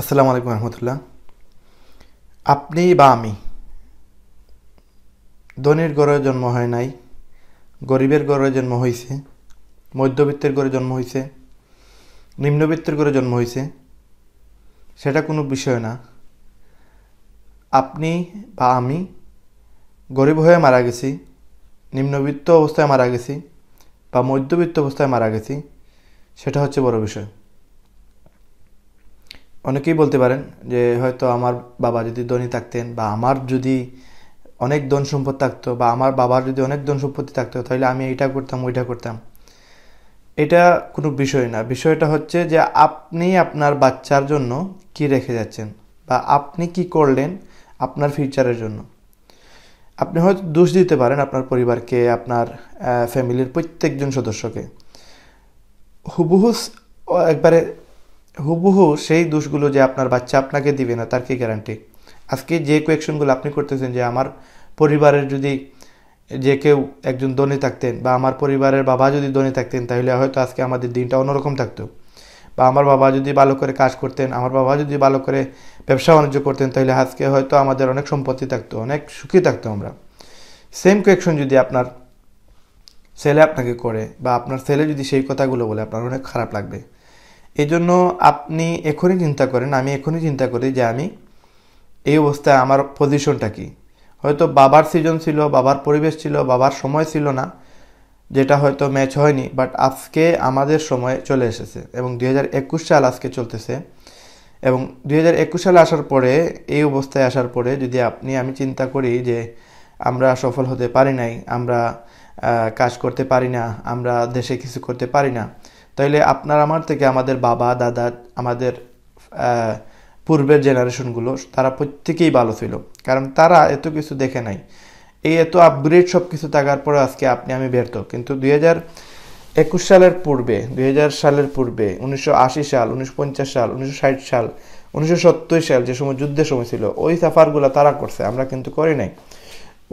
আসসালামু আলাইকুম রহমতুল্লাহ। আপনি বা আমি ধনীর ঘরে জন্ম হয় নাই, গরিবের ঘরে জন্ম হয়েছে, মধ্যবিত্তের ঘরে জন্ম হয়েছে, নিম্নবিত্তের ঘরে জন্ম হয়েছে, সেটা কোনো বিষয় না। আপনি বা আমি গরিব হয়ে মারা গেছি, নিম্নবিত্ত অবস্থায় মারা গেছি বা মধ্যবিত্ত অবস্থায় মারা গেছি, সেটা হচ্ছে বড় বিষয়। অনেকেই বলতে পারেন যে হয়তো আমার বাবা যদি ধনী থাকতেন বা আমার যদি অনেক ধন সম্পদ থাকতো বা আমার বাবার যদি অনেক ধন সম্পত্তি থাকতো তাহলে আমি এইটা করতাম ওইটা করতাম। এটা কোনো বিষয় না। বিষয়টা হচ্ছে যে আপনি আপনার বাচ্চার জন্য কি রেখে যাচ্ছেন বা আপনি কি করলেন আপনার ফিউচারের জন্য। আপনি হয়তো দোষ দিতে পারেন আপনার পরিবারকে, আপনার ফ্যামিলির প্রত্যেকজন সদস্যকে। হুবহু একবারে হুবহু সেই দোষগুলো যে আপনার বাচ্চা আপনাকে দিবে না তার কি গ্যারান্টি? আজকে যে কোয়েকশনগুলো আপনি করতেছেন যে আমার পরিবারের যদি যে কেউ একজন ধনী থাকতেন বা আমার পরিবারের বাবা যদি ধনী থাকতেন তাহলে হয়তো আজকে আমাদের দিনটা অন্যরকম থাকতো। বা আমার বাবা যদি ভালো করে কাজ করতেন, আমার বাবা যদি ভালো করে ব্যবসা বাণিজ্য করতেন তাহলে আজকে হয়তো আমাদের অনেক সম্পত্তি থাকতো, অনেক সুখী থাকতো আমরা। সেম কোয়েকশন যদি আপনার ছেলে আপনাকে করে বা আপনার ছেলে যদি সেই কথাগুলো বলে আপনার অনেক খারাপ লাগবে। এই জন্য আপনি এখনই চিন্তা করেন, আমি এখনই চিন্তা করি যে আমি এই অবস্থায় আমার পজিশনটা কি। হয়তো বাবার সিজন ছিল, বাবার পরিবেশ ছিল, বাবার সময় ছিল না, যেটা হয়তো ম্যাচ হয়নি, বাট আজকে আমাদের সময় চলে এসেছে এবং 2021 সাল আজকে চলতেছে। এবং 2021 সালে আসার পরে, এই অবস্থায় আসার পরে যদি আমি চিন্তা করি যে আমরা সফল হতে পারি নাই, আমরা কাজ করতে পারি না, আমরা দেশে কিছু করতে পারি না, তাইলে আপনার আমার থেকে আমাদের বাবা দাদা, আমাদের পূর্বের জেনারেশনগুলো তারা প্রত্যেকেই ভালো ছিল, কারণ তারা এত কিছু দেখে নাই। এই এত আপগ্রেড সব কিছু থাকার পরে আজকে আমি ব্যর্থ। কিন্তু 2021 সালের পূর্বে, 2000 সালের পূর্বে, 1980 সাল, 1950 সাল, 1960 সাল, 1970 সাল যে সময় যুদ্ধের সময় ছিল, ওই সাফারগুলো তারা করছে, আমরা কিন্তু করি নাই।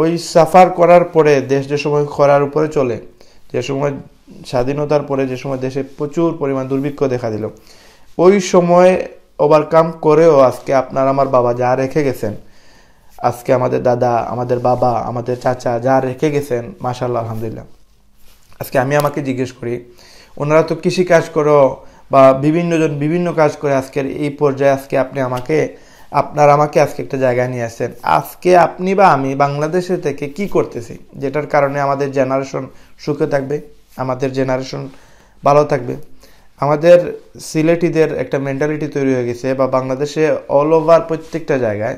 ওই সাফার করার পরে দেশ যে সময় খরার উপরে চলে, যে সময় স্বাধীনতার পরে যে সময় দেশে প্রচুর পরিমাণ দুর্ভিক্ষ দেখা দিল, ওই সময় ওভারকাম করেও আজকে আপনার আমার বাবা যা রেখে গেছেন, আজকে আমাদের দাদা, আমাদের বাবা, আমাদের চাচা যা রেখে গেছেন, মাশাআল্লাহ আলহামদুলিল্লাহ। আজকে আমাকে জিজ্ঞেস করি, ওনারা তো কৃষি কাজ করো বা বিভিন্নজন বিভিন্ন কাজ করে আজকের এই পর্যায়ে আজকে আপনার আমাকে আজকে একটা জায়গায় নিয়ে আসছেন। আজকে আপনি বা আমি বাংলাদেশে থেকে কি করতেছি, যেটার কারণে আমাদের জেনারেশন সুখে থাকবে, আমাদের জেনারেশন ভালো থাকবে। আমাদের সিলেটিদের একটা মেন্টালিটি তৈরি হয়ে গেছে, বা বাংলাদেশে অল ওভার প্রত্যেকটা জায়গায়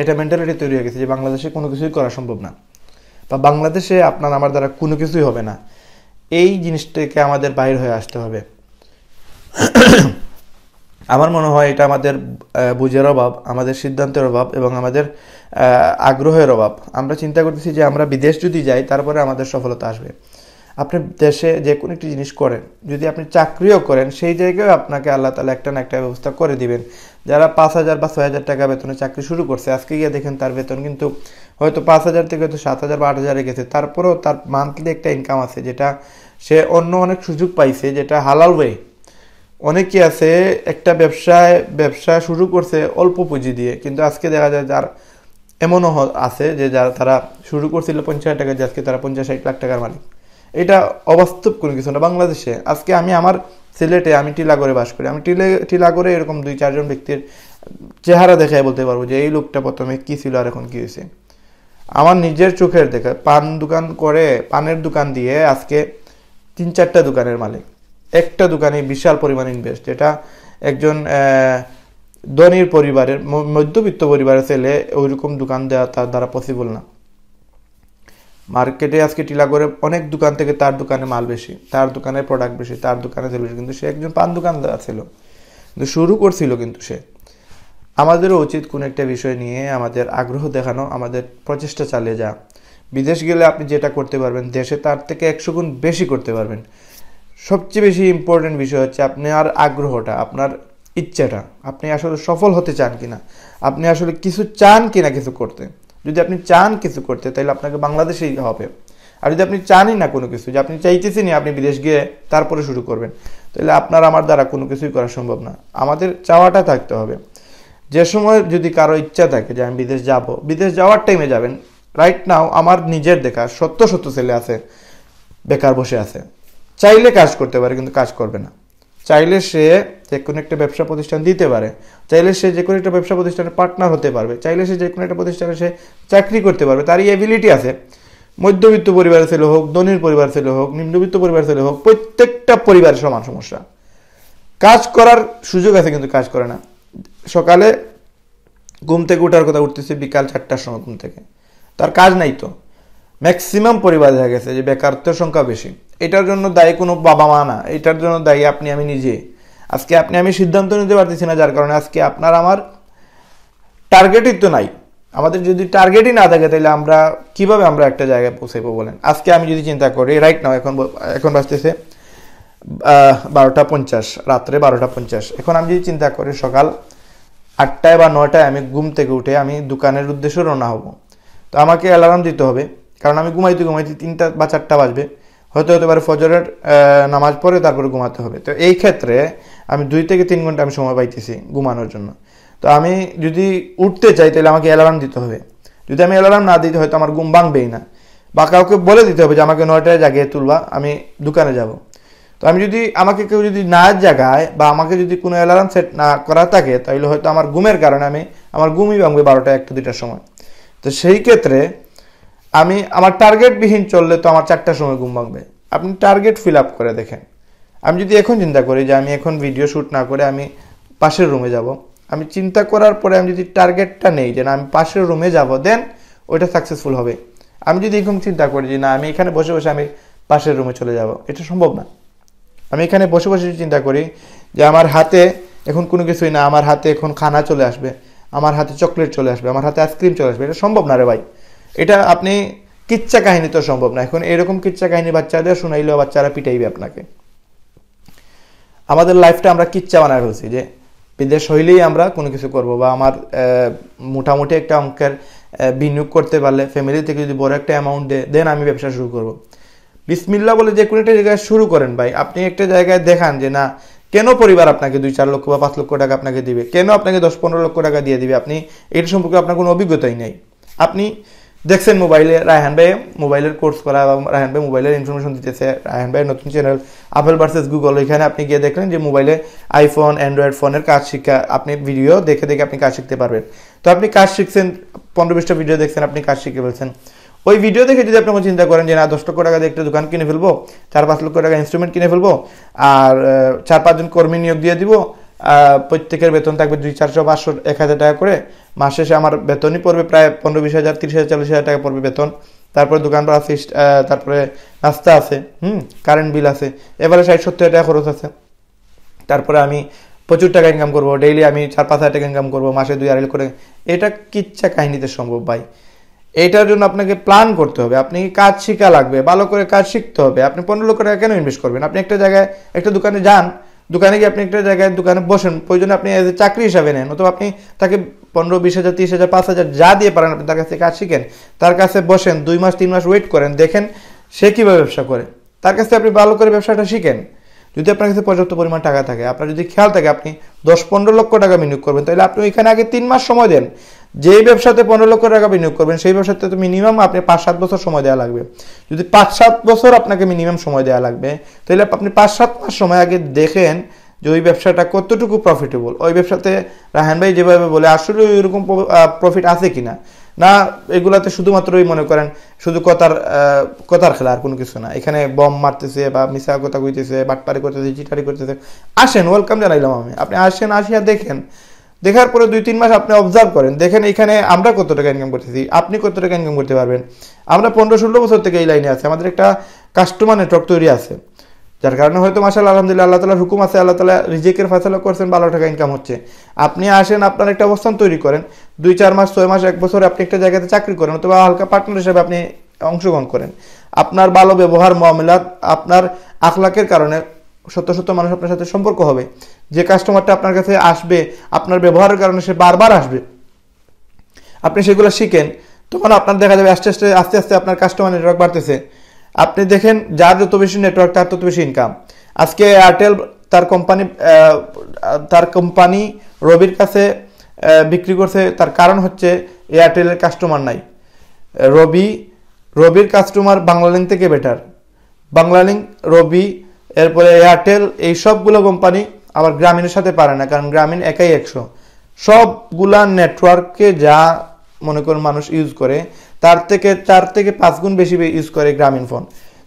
একটা মেন্টালিটি তৈরি হয়ে গেছে যে বাংলাদেশে কোনো কিছুই করা সম্ভব না, বা বাংলাদেশে আপনার আমার দ্বারা কোনো কিছুই হবে না। এই জিনিসটাকে আমাদের বাইর হয়ে আসতে হবে। আমার মনে হয় এটা আমাদের বুঝের অভাব, আমাদের সিদ্ধান্তের অভাব এবং আমাদের আগ্রহের অভাব। আমরা চিন্তা করতেছি যে আমরা বিদেশ যদি যাই তারপরে আমাদের সফলতা আসবে। আপনি দেশে যে কোনো একটি জিনিস করেন, যদি আপনি চাকরিও করেন, সেই জায়গায় আপনাকে আল্লাহ তাআলা একটা না একটা ব্যবস্থা করে দিবেন। যারা 5,000 বা 6,000 টাকা বেতনে চাকরি শুরু করছে, আজকে গিয়ে দেখেন তার বেতন কিন্তু হয়তো 5,000 থেকে হয়তো 7,000 বা 8,000 গেছে। তারপরেও তার মান্থলি একটা ইনকাম আছে, যেটা সে অন্য অনেক সুযোগ পাইছে, যেটা হালাল ওয়ে। অনেকে আছে একটা ব্যবসা শুরু করছে অল্প পুঁজি দিয়ে, কিন্তু আজকে দেখা যায় যার এমনও আছে যে যারা তারা শুরু করছিল 50,000 টাকা দিয়ে, আজকে তারা 50-60 লাখ টাকার মালিক। এটা অবাস্তব কোনো কিছু না বাংলাদেশে। আজকে আমার সিলেটে, আমি টিলাগড়ে বাস করি, আমি টিলাগড়ে এরকম 2-4 জন ব্যক্তির চেহারা দেখে বলতে পারবো যে এই লোকটা প্রথমে কি ছিল আর এখন কি হয়েছে। আমার নিজের চোখের দেখা, পান দোকান করে, পানের দোকান দিয়ে আজকে 3-4টা দোকানের মালিক। একটা দোকানে বিশাল পরিমাণ ইনভেস্ট, যেটা একজন ধনীর পরিবারের, মধ্যবিত্ত পরিবারের ছেলে ওইরকম দোকান দেওয়া তার দ্বারা পসিবল না। মার্কেটে আজকে টিলাগড়ে অনেক দোকান থেকে তার দোকানে মাল বেশি, তার দোকানে প্রোডাক্ট বেশি, তার দোকানে সেল বেশি, কিন্তু সে একজন পান দোকানদার ছিল, কিন্তু শুরু করছিল কিন্তু সে। আমাদেরও উচিত কোনো একটা বিষয় নিয়ে আমাদের আগ্রহ দেখানো, আমাদের প্রচেষ্টা চালিয়ে যাওয়া। বিদেশ গেলে আপনি যেটা করতে পারবেন, দেশে তার থেকে 100 গুণ বেশি করতে পারবেন। সবচেয়ে বেশি ইম্পর্টেন্ট বিষয় হচ্ছে আপনার আগ্রহটা, আপনার ইচ্ছাটা। আপনি আসলে সফল হতে চান কিনা, আপনি আসলে কিছু চান কিনা কিছু করতে। যদি আপনি চান কিছু করতে, তাহলে আপনাকে বাংলাদেশেই হবে। আর যদি আপনি চানই না কোনো কিছু, যে আপনি চাইতেছেনই আপনি বিদেশ গিয়ে তারপরে শুরু করবেন, তাহলে আপনার আমার দ্বারা কোনো কিছুই করা সম্ভব না। আমাদের চাওয়াটা থাকতে হবে। যে সময় যদি কারো ইচ্ছা থাকে যে আমি বিদেশ যাব, বিদেশ যাওয়ার টাইমে যাবেন। রাইট নাও আমার নিজের দেখা শত শত ছেলে আছে বেকার বসে আছে, চাইলে কাজ করতে পারে কিন্তু কাজ করবে না। চাইলে সে যে কোনো একটা ব্যবসা প্রতিষ্ঠান দিতে পারে, চাইলে সে যে কোনো একটা ব্যবসা প্রতিষ্ঠানের পার্টনার হতে পারবে, চাইলে সে যে কোনো একটা প্রতিষ্ঠানে সে চাকরি করতে পারবে, তার এই এবিলিটি আছে। মধ্যবিত্ত পরিবারের ছেলে হোক, ধনীর পরিবার ছেলে হোক, নিম্নবিত্ত পরিবার ছেলে হোক, প্রত্যেকটা পরিবারের সমান সমস্যা। কাজ করার সুযোগ আছে কিন্তু কাজ করে না। সকালে ঘুম থেকে উঠার কথা উঠতেছে বিকাল 4টার সময় ঘুম থেকে, তার কাজ নাই। তো ম্যাক্সিমাম পরিবার দেখা গেছে যে বেকারত্বের সংখ্যা বেশি। এটার জন্য দায়ী কোনো বাবা মা না, এটার জন্য দায়ী আপনি আমি নিজে। আজকে আপনি আমি সিদ্ধান্ত নিতে পারতেছি না, যার কারণে আজকে আপনার আমার টার্গেটই তো নাই। আমাদের যদি টার্গেটই না থাকে তাহলে আমরা কিভাবে আমরা একটা জায়গায় পৌঁছাইবো বলেন। আজকে আমি যদি চিন্তা করি রাইট নাও, এখন বাজতেছে 12:50, রাত্রে 12:50। এখন আমি যদি চিন্তা করি সকাল 8টায় বা 9টায় আমি ঘুম থেকে উঠে আমি দোকানের উদ্দেশ্যে রওনা হব, তো আমাকে অ্যালার্ম দিতে হবে, কারণ আমি ঘুমাইতে 3টা বা 4টা বাজবে, হতে পারে ফজরের নামাজ পড়ে তারপরে ঘুমাতে হবে। তো এই ক্ষেত্রে আমি 2 থেকে 3 ঘন্টা আমি সময় পাইতেছি ঘুমানোর জন্য। তো আমি যদি উঠতে চাই তাহলে আমাকে অ্যালার্ম দিতে হবে। যদি আমি অ্যালার্ম না দিতে হয় তো আমার ঘুম ভাঙবেই না, বা কাউকে বলে দিতে হবে যে আমাকে 9টায় জাগিয়ে তুলবা, আমি দোকানে যাব। তো আমি যদি আমাকে কেউ যদি না জাগায় বা আমাকে যদি কোনো অ্যালার্ম সেট না করা থাকে তাহলে হয়তো আমার ঘুমের কারণে আমার ঘুমই ভাঙবে 12টা 1টা 2টার সময়। তো সেই ক্ষেত্রে আমি আমার টার্গেটবিহীন চললে তো আমার 4টার সময় ঘুম ভাঙবে। আপনি টার্গেট ফিল আপ করে দেখেন। আমি যদি এখন চিন্তা করি যে আমি এখন ভিডিও শ্যুট না করে আমি পাশের রুমে যাব, আমি চিন্তা করার পরে আমি যদি টার্গেটটা নেই যে না আমি পাশের রুমে যাব, দেন ওইটা সাকসেসফুল হবে। আমি যদি এখন চিন্তা করি যে না আমি এখানে বসে বসে আমি পাশের রুমে চলে যাব, এটা সম্ভব না। আমি এখানে বসে বসে চিন্তা করি যে আমার হাতে এখন কোনো কিছুই না, আমার হাতে এখন খানা চলে আসবে, আমার হাতে চকলেট চলে আসবে, আমার হাতে আইসক্রিম চলে আসবে, এটা সম্ভব না রে ভাই। এটা আপনি কিচ্ছা কাহিনী তো সম্ভব না। এখন এরকম কিচ্ছা কাহিনী বাচ্চাদের শুনাইলেও বাচ্চারা পিটাইবে আপনাকে। আমাদের লাইফটা আমরা কিচ্ছা বানায় ফেলছি যে বিদেশ হইলেই আমরা কোনো কিছু করব, বা আমার মোটামুটি একটা অঙ্কের বিনিয়োগ করতে পারলে ফ্যামিলি থেকে যদি বড় একটা অ্যামাউন্ট দেন আমি ব্যবসা শুরু করব। বিসমিল্লাহ বলে যে কোনো একটা জায়গায় শুরু করেন ভাই। আপনি একটা জায়গায় দেখান যে না কেন পরিবার আপনাকে 2-4 লক্ষ বা 5 লক্ষ টাকা আপনাকে দিবে, কেন আপনাকে 10-15 লক্ষ টাকা দিয়ে দিবে, আপনি এটা সম্পর্কে আপনার কোনো অভিজ্ঞতাই নেই। আপনি দেখছেন মোবাইলে রায়হান ভাই মোবাইলের কোর্স করা, বা রায়হান ভাই মোবাইলের ইনফরমেশন দিতেছে, রায়হান ভাইয়ের নতুন চ্যানেল আপেল ভার্সেস গুগল, এখানে আপনি গিয়ে দেখলেন যে মোবাইলে আইফোন অ্যান্ড্রয়েড ফোনের কাজ শিক্ষা, আপনি ভিডিও দেখে দেখে আপনি কাজ শিখতে পারবেন। তো আপনি কাজ শিখছেন, 15-20টা ভিডিও দেখছেন, আপনি কাজ শিখে ফেলছেন। ওই ভিডিও দেখে যদি আপনি চিন্তা করেন যে না 10 লক্ষ টাকা দিয়ে একটা দোকান কিনে ফেলবো, 4-5 লক্ষ টাকা ইনস্ট্রুমেন্ট কিনে ফেলবো, আর 4-5 জন কর্মী নিয়োগ দিয়ে দিব, প্রত্যেকের বেতন থাকবে 200-400-500 1,000 টাকা করে, মাস শেষে আমার বেতনই পড়বে প্রায় 15-20 হাজার, 30,000 40,000 টাকা পড়বে বেতন, তারপরে দোকান ভাড়া ফিস, তারপরে নাস্তা আছে, কারেন্ট বিল আছে, এবারে 60-70 টাকা খরচ আছে, তারপরে আমি প্রচুর টাকা ইনকাম করবো, ডেইলি আমি 4-5 হাজার টাকা ইনকাম করবো, মাসে 2-2.5 করে। এটা কিচ্ছা কাহিনীতে সম্ভব ভাই। এইটার জন্য আপনাকে প্ল্যান করতে হবে, আপনি কাজ শিখা লাগবে, ভালো করে কাজ শিখতে হবে। আপনি 15 লক্ষ টাকা কেন ইনভেস্ট করবেন? আপনি একটা জায়গায় একটা দোকানে যান, দোকানে গিয়ে আপনি একটা জায়গায় দোকানে বসেন, প্রয়োজনে আপনি এজ এ চাকরি হিসাবে নেন, অথবা আপনি তাকে 15-20 হাজার 30,000 5,000 যা দিয়ে পারেন আপনি তার কাছে কাজ শিখেন, তার কাছে বসেন 2 মাস 3 মাস ওয়েট করেন, দেখেন সে কীভাবে ব্যবসা করে, তার কাছে আপনি ভালো করে ব্যবসাটা শিখেন। যদি আপনার কাছে পর্যাপ্ত পরিমাণ টাকা থাকে, আপনার যদি খেয়াল থাকে আপনি 10-15 লক্ষ টাকা বিনিয়োগ করবেন, তাহলে আপনি ওইখানে আগে 3 মাস সময় দেন। যেই ব্যবসাতে 15 লক্ষ টাকা বিনিয়োগ করবেন সেই ব্যবসাতে তো মিনিমাম আপনি 5-7 বছর সময় দেওয়া লাগবে। যদি 5-7 বছর আপনাকে মিনিমাম সময় দেওয়া লাগবে, তাহলে আপনি 5-7 মাস সময় আগে দেখেন যে ওই ব্যবসাটা কতটুকু প্রফিটেবল, ওই ব্যবসাতে রায়হান ভাই যেভাবে বলে আসলে ওইরকম প্রফিট আছে কিনা না। এগুলাতে শুধুমাত্রই মনে করেন শুধু কথার খেলা, আর কোনো কিছু না। এখানে বম মারতেছে বা মিশা কথা কইতেছে, বাটপারি করতেছে, চিটারি করতেছে। আসেন, ওয়েলকাম জানাইলাম আমি, আপনি আসেন, আসিয়া দেখেন, দেখার পরে 2-3 মাস আপনি অবজার্ভ করেন, দেখেন এখানে আমরা কত টাকা ইনকাম করতেছি, আপনি কত টাকা ইনকাম করতে পারবেন। আমরা 15-16 বছর থেকে এই লাইনে আছে, আমাদের একটা কাস্টমার নেটওয়ার্ক তৈরি আছে, যার কারণে হয়তো মাশাআল্লাহ আলহামদুলিল্লাহ আল্লাহ তাআলার হুকুম আছে, আল্লাহ তাআলা রিজিকের ফয়সালা করছেন, ভালো টাকা ইনকাম হচ্ছে। আপনি আসেন, আপনার একটা অবস্থান তৈরি করেন, 2-4 মাস 6 মাস 1 বছর আপনি একটা জায়গাতে চাকরি করেন, অথবা হালকা পার্টনার হিসেবে আপনি অংশগ্রহণ করেন। আপনার ভালো ব্যবহার মুআমালাত, আপনার আখলাকের কারণে শত শত মানুষ আপনার সাথে সম্পর্ক হবে। যে কাস্টমারটা আপনার কাছে আসবে আপনার ব্যবহারের কারণে সে বারবার আসবে, আপনি সেগুলো শিখেন, তখন আপনার দেখা যাবে আস্তে আস্তে আস্তে আপনার কাস্টমার নেটওয়ার্ক বাড়তেছে। আপনি দেখেন যার যত বেশি নেটওয়ার্ক তার তত বেশি ইনকাম। আজকে এয়ারটেল তার কোম্পানি রবির কাছে বিক্রি করছে, তার কারণ হচ্ছে এয়ারটেলের কাস্টমার নাই। রবির কাস্টমার বাংলালিংক থেকে বেটার। বাংলালিংক, রবি, এরপরে এয়ারটেল, এই সবগুলো কোম্পানি আবার গ্রামীণের সাথে পারে না, কারণ গ্রামীণ একাই 100। সবগুলা নেটওয়ার্কে যা মনে করুন মানুষ ইউজ করে তার থেকে 4 থেকে 5 গুণ বেশি ইউজ করে গ্রামীণ ফোন।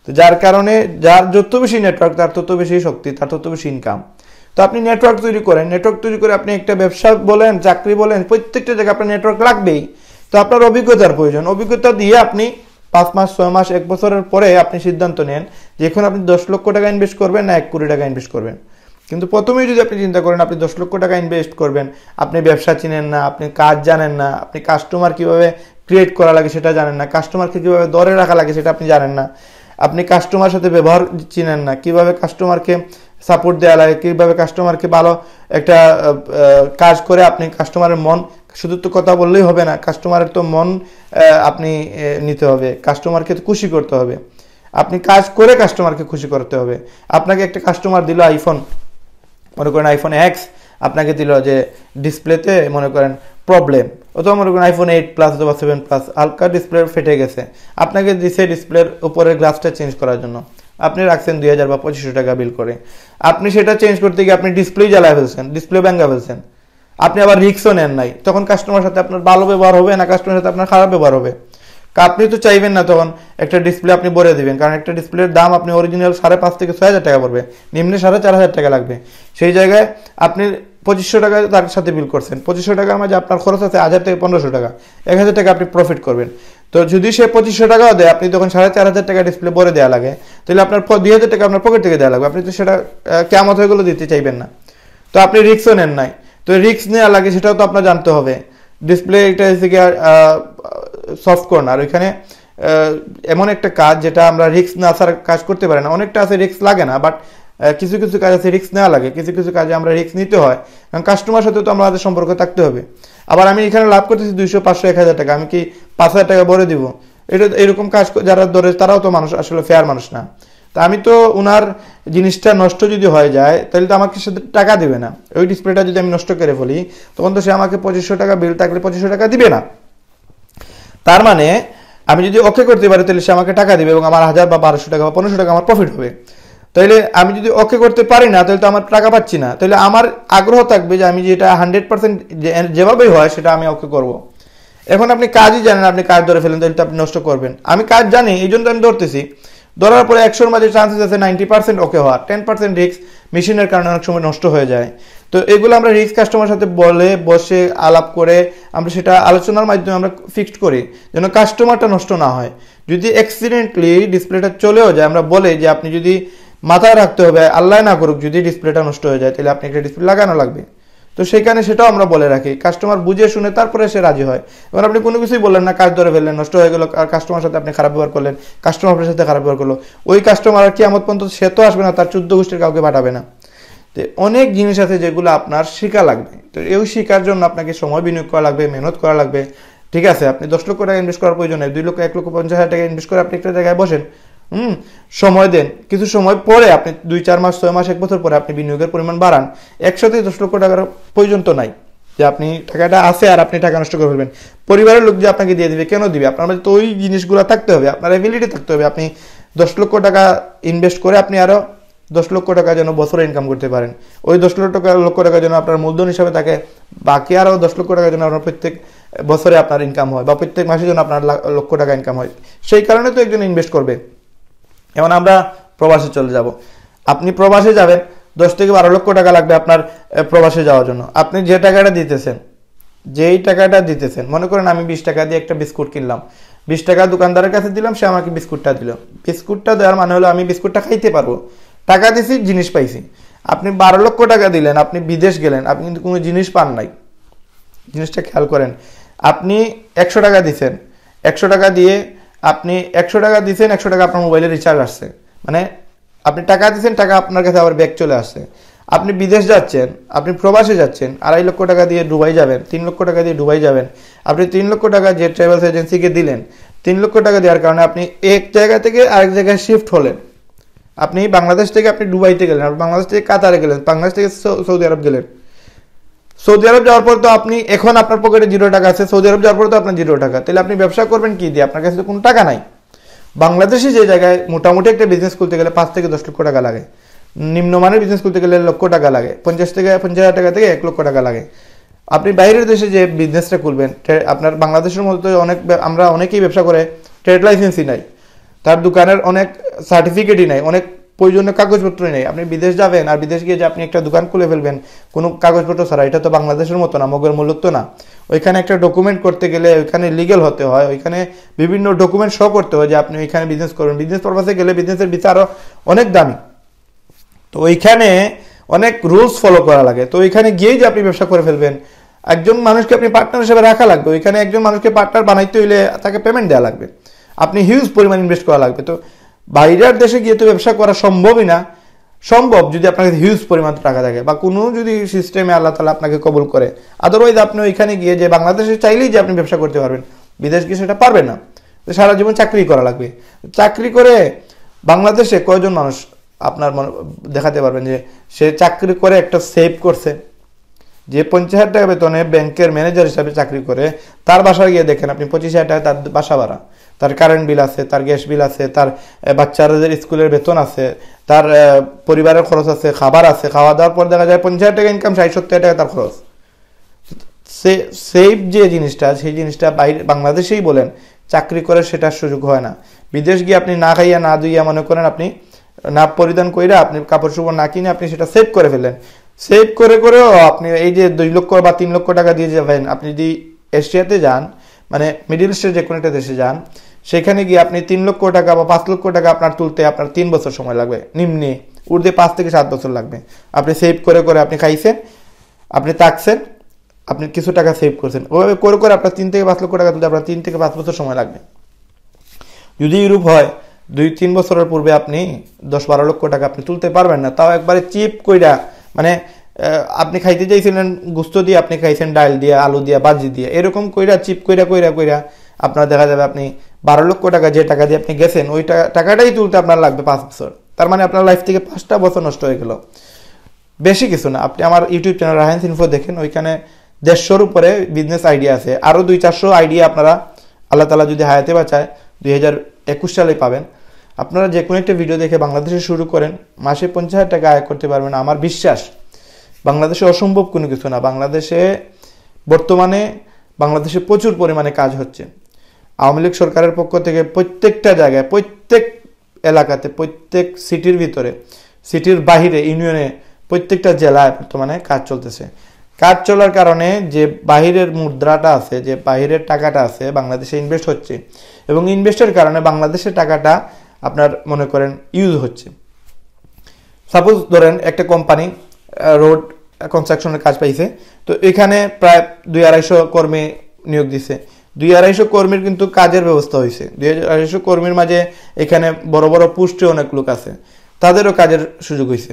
তো যার কারণে যার যত বেশি নেটওয়ার্ক তার তত বেশি শক্তি, তার তত বেশি ইনকাম। তো আপনি নেটওয়ার্ক তৈরি করেন, নেটওয়ার্ক তৈরি করে আপনি একটা ব্যবসা বলেন, চাকরি বলেন, প্রত্যেকটা জায়গায় আপনার নেটওয়ার্ক লাগবেই। তো আপনার অভিজ্ঞতার প্রয়োজন, অভিজ্ঞতা দিয়ে আপনি 5 মাস, 6 মাস, 1 বছরের পরে আপনি সিদ্ধান্ত নেন যে এখন আপনি 10 লক্ষ টাকা ইনভেস্ট করবেন না 1 কোটি টাকা ইনভেস্ট করবেন। কিন্তু প্রথমেই যদি আপনি চিন্তা করেন আপনি 10 লক্ষ টাকা ইনভেস্ট করবেন, আপনি ব্যবসা চিনেন না, আপনি কাজ জানেন না, আপনি কাস্টমার কিভাবে ক্রিয়েট করা লাগে সেটা জানেন না, কাস্টমারকে কিভাবে ধরে রাখা লাগে সেটা আপনি জানেন না, আপনি কাস্টমার সাথে ব্যবহার চিনেন না, কিভাবে কাস্টমারকে সাপোর্ট দেওয়া লাগে, কিভাবে কাস্টমারকে ভালো একটা কাজ করে আপনি কাস্টমারের মন, শুধু তো কথা বললেই হবে না, কাস্টমারের তো মন আপনি নিতে হবে, কাস্টমারকে তো খুশি করতে হবে, আপনি কাজ করে কাস্টমারকে খুশি করতে হবে। আপনাকে একটা কাস্টমার দিল আইফোন, মনে করেন আইফোন এক্স, আপনাকে দিল যে ডিসপ্লেতে মনে করেন প্রবলেম, অথবা মনে করেন আইফোন 8 প্লাস অথবা 7 প্লাস হালকা ডিসপ্লে ফেটে গেছে, আপনাকে দিছে ডিসপ্লের উপরের গ্লাসটা চেঞ্জ করার জন্য, আপনি রাখছেন 2000 বা 2500 টাকা বিল করে, আপনি সেটা চেঞ্জ করতে গিয়ে আপনি ডিসপ্লে জ্বালায় ফেলছেন, ডিসপ্লে ভেঙে ফেলছেন, আপনি আবার রিস্কও নেন নাই, তখন কাস্টমার সাথে আপনার ভালো ব্যবহার হবে না কাস্টমারের সাথে আপনার খারাপ ব্যবহার হবে? আপনি তো চাইবেন না তখন একটা ডিসপ্লে আপনি ভরে দিবেন, কারণ একটা ডিসপ্লের দাম আপনি অরিজিনাল 5,500 থেকে 6,000 টাকা পড়বে, নিম্নে 4,500 টাকা লাগবে। সেই জায়গায় আপনি 2500 টাকা তার সাথে বিল করছেন, 2500 টাকার মাঝে আপনার খরচ আছে 1000 থেকে 1500 টাকা, 1000 টাকা আপনি প্রফিট করবেন। তো যদি সে 2500 টাকাও দেয়, আপনি তখন 4,500 টাকা ডিসপ্লে ভরে দেওয়া লাগে, তাহলে আপনার 2000 টাকা আপনার পকেট থেকে দেওয়া লাগবে, আপনি তো সেটা কেমন হয়ে গেলো দিতে চাইবেন না। তো আপনি রিস্কও নেন নাই, তো রিস্ক নেওয়া লাগে সেটাও তো আপনার জানতে হবে। ডিসপ্লে এটা হচ্ছে কি সফট কর্নার, ওইখানে এমন একটা কাজ যেটা আমরা রিস্ক না আসার কাজ করতে পারি না, অনেকটা আছে রিস্ক লাগে না, বাট কিছু কিছু কাজ আছে রিস্ক নেওয়া লাগে, কিছু কিছু কাজে আমরা রিস্ক নিতে হয়, কারণ কাস্টমার সাথে তো আমাদের সম্পর্ক থাকতে হবে। আবার আমি এখানে লাভ করতেছি 200, 500, 1000 টাকা, আমি কি 5,000 টাকা ভরে দিব? এটা এরকম কাজ যারা ধরে তারাও তো মানুষ, আসলে ফেয়ার মানুষ না। তা আমি তো ওনার জিনিসটা নষ্ট যদি হয়ে যায় তাহলে তো আমাকে সাথে টাকা দিবে না, ওই ডিসপ্লেটা যদি আমি নষ্ট করে ফেলি তখন তো সে আমাকে 2500 টাকা বিল থাকলে 2500 টাকা দিবে না। তার মানে আমি যদি ওকে করতে পারি তাহলে সে আমাকে টাকা দিবে এবং আমার 1000 বা 1200 টাকা বা 1500 টাকা আমার প্রফিট হবে। তাইলে আমি যদি ওকে করতে পারি না তাহলে তো আমার টাকা পাচ্ছি না, তাহলে আমার আগ্রহ থাকবে যে আমি যেটা 100% যেভাবেই হয় সেটা আমি ওকে করব। এখন আপনি কাজই জানেন, আপনি কাজ ধরে ফেলেন, তাহলে তো আপনি নষ্ট করবেন। আমি কাজ জানি এই জন্য আমি ধরতেছি, ধরার পরে 100-র মাঝে চান্সেস আছে 90% ওকে হওয়ার, 10% রিস্ক মেশিনের কারণে অনেক সময় নষ্ট হয়ে যায়। তো এগুলো আমরা রিস্ক কাস্টমার সাথে বলে বসে আলাপ করে আমরা সেটা আলোচনার মাধ্যমে আমরা ফিক্সড করি যেন কাস্টমারটা নষ্ট না হয়। যদি অ্যাক্সিডেন্টলি ডিসপ্লেটা চলেও যায়, আমরা বলে যে আপনি যদি মাথায় রাখতে হবে আল্লাহ না করুক যদি ডিসপ্লেটা নষ্ট হয়ে যায় তাহলে আপনি একটা ডিসপ্লে লাগানো লাগবে। তো সেখানে সেটাও আমরা বলে রাখি, কাস্টমার বুঝে শুনে তারপরে সে রাজি হয়। এবার আপনি কোনো কিছুই বললেন না, কাজ ধরে ফেললেন, নষ্ট হয়ে গেল, আর কাস্টমার সাথে আপনি খারাপ ব্যবহার করলেন, কাস্টমার আপনার সাথে খারাপ ব্যবহার করলো, ওই কাস্টমার আর কিয়ামত পর্যন্ত সে তো আসবে না, তার 14 গোষ্ঠীর কাউকে পাঠাবে না। তো অনেক জিনিস আছে যেগুলো আপনার শেখা লাগবে, তো এই শেখার জন্য আপনাকে সময় বিনিয়োগ করা লাগবে, মেহনত করা লাগবে। ঠিক আছে, আপনি 10 লক্ষ টাকা ইনভেস্ট করার প্রয়োজন নেই, 2 লক্ষ 1,50,000 টাকা ইনভেস্ট করে আপনি একটা জায়গায় বসেন, সময় দেন, কিছু সময় পরে আপনি 2-4 মাস, 6 মাস, 1 বছর পরে আপনি বিনিয়োগের পরিমাণ বাড়ান। একসাথে 10 লক্ষ টাকার প্রয়োজন তো নাই যে আপনি টাকাটা আছে আর আপনি টাকা নষ্ট করে ফেলবেন। পরিবারের লোক যে আপনাকে দিয়ে দিবে, কেন দিবে? আপনার মধ্যে তো ওই জিনিসগুলো থাকতে হবে, আপনার এবিলিটি থাকতে হবে। আপনি 10 লক্ষ টাকা ইনভেস্ট করে আপনি আরো 10 লক্ষ টাকা যেন বছরে ইনকাম করতে পারেন, ওই 10 লক্ষ টাকা যেন আপনার মূলধন হিসাবে থাকে, বাকি আরো 10 লক্ষ টাকা যেন আপনার প্রত্যেক বছরে আপনার ইনকাম হয় বা প্রত্যেক মাসে যেন আপনার লক্ষ টাকা ইনকাম হয়। সেই কারণে তো একজন ইনভেস্ট করবে। এখন আমরা প্রবাসে চলে যাব, আপনি প্রবাসে যাবেন, 10 থেকে 12 লক্ষ টাকা লাগবে আপনার প্রবাসে যাওয়ার জন্য। আপনি যে টাকাটা দিতেছেন, যেই টাকাটা দিতেছেন, মনে করেন আমি 20 টাকা দিয়ে একটা বিস্কুট কিনলাম, 20 টাকা দোকানদারের কাছে দিলাম, সে আমাকে বিস্কুটটা দিল। বিস্কুটটা দেওয়ার মানে হলো আমি বিস্কুটটা খাইতে পারবো, টাকা দিছি, জিনিস পাইছি। আপনি 12 লক্ষ টাকা দিলেন, আপনি বিদেশ গেলেন, আপনি কিন্তু কোনো জিনিস পান নাই। জিনিসটা খেয়াল করেন, আপনি 100 টাকা দিচ্ছেন, 100 টাকা দিয়ে আপনি 100 টাকা দিচ্ছেন, 100 টাকা আপনার মোবাইলে রিচার্জ আসছে, মানে আপনি টাকা দিচ্ছেন, টাকা আপনার কাছে আবার ব্যাক চলে আসছে। আপনি বিদেশ যাচ্ছেন, আপনি প্রবাসে যাচ্ছেন, 2.5 লক্ষ টাকা দিয়ে দুবাই যাবেন, 3 লক্ষ টাকা দিয়ে দুবাই যাবেন। আপনি 3 লক্ষ টাকা যে ট্রাভেলস এজেন্সিকে দিলেন, 3 লক্ষ টাকা দেওয়ার কারণে আপনি এক জায়গা থেকে আরেক জায়গায় শিফট হলেন। আপনি বাংলাদেশ থেকে আপনি দুবাইতে গেলেন, আপনি বাংলাদেশ থেকে কাতারে গেলেন, বাংলাদেশ থেকে সৌদি আরব গেলেন। সৌদি আরব যাওয়ার পর তো আপনি এখন আপনার পকেটে 0 টাকা আছে, সৌদি আরব যাওয়ার পর তো আপনার 0 টাকা, তাহলে আপনি ব্যবসা করবেন কি দিয়ে? আপনার কাছে তো কোনো টাকা নাই। বাংলাদেশে যে জায়গায় মোটামুটি একটা বিজনেস করতে গেলে 5 থেকে 10 লক্ষ টাকা লাগে, নিম্নমানের বিজনেস করতে গেলে লক্ষ টাকা লাগে, 50,000 টাকা থেকে 1 লক্ষ টাকা লাগে। আপনি বাইরের দেশে যে বিজনেসটা করবেন, আপনার বাংলাদেশের মতো আমরা অনেকেই ব্যবসা করে ট্রেড লাইসেন্সই নাই, তার দোকানের অনেক সার্টিফিকেটই নাই, অনেক প্রয়োজনীয় কাগজপত্রই নেই। আপনি বিদেশ যাবেন আর বিদেশ গিয়ে যে আপনি একটা দোকান খুলে ফেলবেন কোনো কাগজপত্র ছাড়া, এটা তো বাংলাদেশের মতো না, মগের মূল্য তো না। ওইখানে একটা ডকুমেন্ট করতে গেলে ওইখানে লিগেল হতে হয়, ওইখানে বিভিন্ন ডকুমেন্ট শো করতে হয় যে আপনি ওইখানে বিজনেস করবেন। বিজনেস পারপাসে গেলে বিজনেসের ভিসা আরও অনেক দামি, তো ওইখানে অনেক রুলস ফলো করা লাগে। তো ওইখানে গিয়েই যে আপনি ব্যবসা করে ফেলবেন, একজন মানুষকে আপনি পার্টনার হিসেবে রাখা লাগবে, ওইখানে একজন মানুষকে পার্টনার বানাইতে হইলে তাকে পেমেন্ট দেওয়া লাগবে, আপনি হিউজ পরিমাণ ইনভেস্ট করা লাগবে। তো বাইরের দেশে গিয়ে তো ব্যবসা করা সম্ভবই না। সম্ভব যদি আপনার কাছে হিউজ পরিমাণ টাকা থাকে বা কোনো যদি সিস্টেমে আল্লাহ তাআলা আপনাকে কবুল করে। আদারওয়াইজ আপনি ওইখানে গিয়ে যে বাংলাদেশে চাইলেই যে আপনি ব্যবসা করতে পারবেন, বিদেশ গিয়ে সেটা পারবেন না। সারা জীবন চাকরি করা লাগবে। চাকরি করে বাংলাদেশে কয়জন মানুষ আপনার দেখাতে পারবেন যে সে চাকরি করে একটা সেভ করছে? যে 50,000 টাকা বেতনে ব্যাংকের ম্যানেজার হিসাবে চাকরি করে, তার বাসায় গিয়ে দেখেন আপনি 25,000 টাকা তার বাসা ভাড়া, তার কারেন্ট বিল আছে, তার গ্যাস বিল আছে, তার বাচ্চাদের স্কুলের বেতন আছে, তার পরিবারের খরচ আছে, খাবার আছে, খাওয়া দাওয়ার পর দেখা যায় 50,000 টাকা ইনকাম, 60-70,000 টাকা তার খরচ। সেভ যে জিনিসটা, সেই জিনিসটা বাইরে বাংলাদেশেই বলেন চাকরি করে সেটার সুযোগ হয় না। বিদেশ গিয়ে আপনি না খাইয়া না দুইয়া মনে করেন আপনি না পরিধান কইরা আপনি কাপড় চোপড় না কিনে আপনি সেটা সেভ করে ফেলেন। সেভ করে করেও আপনি এই যে 2 লক্ষ বা 3 লক্ষ টাকা দিয়ে যাবেন, আপনি যদি এশিয়াতে যান, মানে মিডল ইস্টের যে কোনো একটা দেশে যান, সেখানে গিয়ে আপনি 3 লক্ষ টাকা বা 5 লক্ষ টাকা আপনার তুলতে আপনার 3 বছর সময় লাগবে, নিম্নে উর্ধে 5 থেকে 7 বছর লাগবে। আপনি সেভ করে করে আপনি খাইছেন, আপনি থাকছেন, আপনি কিছু টাকা সেভ করছেন, ওইভাবে করে করে আপনার 3 থেকে 5 লক্ষ টাকা তুলতে আপনার 3 থেকে 5 বছর সময় লাগবে। যদি ইউরোপ হয় 2-3 বছরের পূর্বে আপনি 10-12 লক্ষ টাকা আপনি তুলতে পারবেন না, তাও একবারে চিপ কইরা, মানে আপনি খাইতে চাইছিলেন গোস্ত দিয়ে, আপনি খাইছেন ডাল দিয়ে, আলু দিয়ে, বাজি দিয়ে, এরকম কইরা চিপ কইরা কইরা কইরা আপনার দেখা যাবে আপনি 12 লক্ষ টাকা যে টাকা দিয়ে আপনি গেছেন ওই টাকাটাই তুলতে আপনার লাগবে 5 বছর। তার মানে আপনার লাইফ থেকে 5টা বছর নষ্ট হয়ে গেল। বেশি কিছু না, আপনি আমার ইউটিউব চ্যানেল রাহানস ইনফো দেখেন, ওইখানে 150-র উপরে বিজনেস আইডিয়া আছে, আরও 200-400 আইডিয়া আপনারা আল্লাহ তাআলা যদি হায়াতে বাঁচায় 2021 সালে পাবেন। আপনারা যে কোনো একটা ভিডিও দেখে বাংলাদেশে শুরু করেন, মাসে 50,000 টাকা আয় করতে পারবেন। আমার বিশ্বাস বাংলাদেশে অসম্ভব কোনো কিছু না। বাংলাদেশে বর্তমানে প্রচুর পরিমাণে কাজ হচ্ছে। আওয়ামী লীগ সরকারের পক্ষ থেকে প্রত্যেকটা জায়গায়, প্রত্যেক এলাকাতে, প্রত্যেক সিটির ভিতরে, সিটির বাহিরে, ইউনিয়নে, প্রত্যেকটা জেলায় বর্তমানে কাজ চলতেছে। কাজ চলার কারণে যে বাহিরের মুদ্রাটা আছে, যে বাহিরের টাকাটা আছে, বাংলাদেশে ইনভেস্ট হচ্ছে, এবং ইনভেস্টের কারণে বাংলাদেশের টাকাটা আপনার মনে করেন ইউজ হচ্ছে। সাপোজ ধরেন একটা কোম্পানি রোড কনস্ট্রাকশনের কাজ পাইছে, তো এখানে প্রায় 200-250 কর্মী নিয়োগ দিছে। 200-250 কর্মীর কিন্তু কাজের ব্যবস্থা হয়েছে। 200-250 কর্মীর মাঝে এখানে বড় বড় পোস্টে অনেক লোক আছে, তাদেরও কাজের সুযোগ হয়েছে।